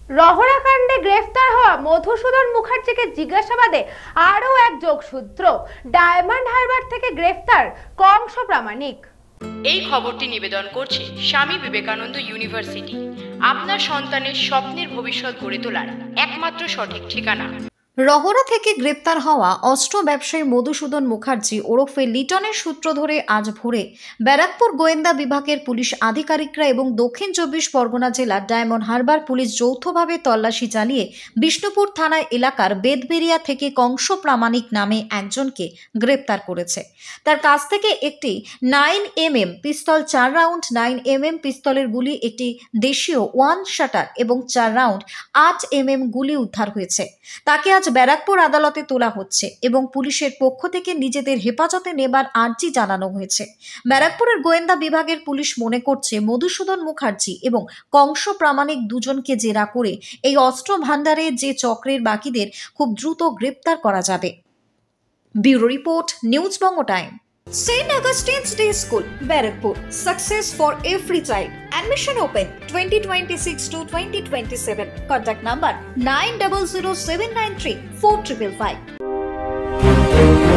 রহড়াকাণ্ডে গ্রেফতার হওয়া মধুসূদন মুখার্জিকে জিজ্ঞাসাবাদে আরও এক যোগসূত্র। ডায়মন্ড হারবার থেকে গ্রেফতার কংস প্রামাণিক। এই খবরটি নিবেদন করছে স্বামী বিবেকানন্দ ইউনিভার্সিটি, আপনার সন্তানের স্বপ্নের ভবিষ্যৎ গড়ে তোলার একমাত্র সঠিক ঠিকানা। রহড়া থেকে গ্রেপ্তার হওয়া অস্ত্র ব্যবসায়ী মধুসূদন মুখার্জি ওরফে লিটনের সূত্র ধরে আজ ভোরে ব্যারাকপুর গোয়েন্দা বিভাগের পুলিশ আধিকারিকরা এবং দক্ষিণ ২৪ পরগনা জেলার ডায়মন্ড হারবার পুলিশ যৌথভাবে তল্লাশি চালিয়ে বিষ্ণুপুর থানা এলাকার বেদবেরিয়া থেকে কংস প্রামাণিক নামে একজনকে গ্রেপ্তার করেছে। তার কাছ থেকে একটি 9mm পিস্তল, 4 রাউন্ড 9mm পিস্তলের গুলি, একটি দেশীয় 1 শাটার এবং 4 রাউন্ড 8mm গুলি উদ্ধার হয়েছে। তাকে আজ ব্যারাকপুর আদালতে তোলা হচ্ছে এবং পুলিশের পক্ষ থেকে নিজেদের হেফাজতে নেবার আর্জি জানানো হয়েছে। ব্যারাকপুরের গোয়েন্দা বিভাগের পুলিশ মনে করছে মধুসূদন মুখার্জি এবং কংস প্রামাণিক দুজনকে জেরা করে এই অস্ত্র ভান্ডারে যে চক্রের বাকিদের খুব দ্রুত গ্রেপ্তার করা যাবে। Bureau report, news Banga time. St. Augustine's Day School, Barakpur. Success for every child. Admission open 2026 to 2027. Contact number 900793 4555.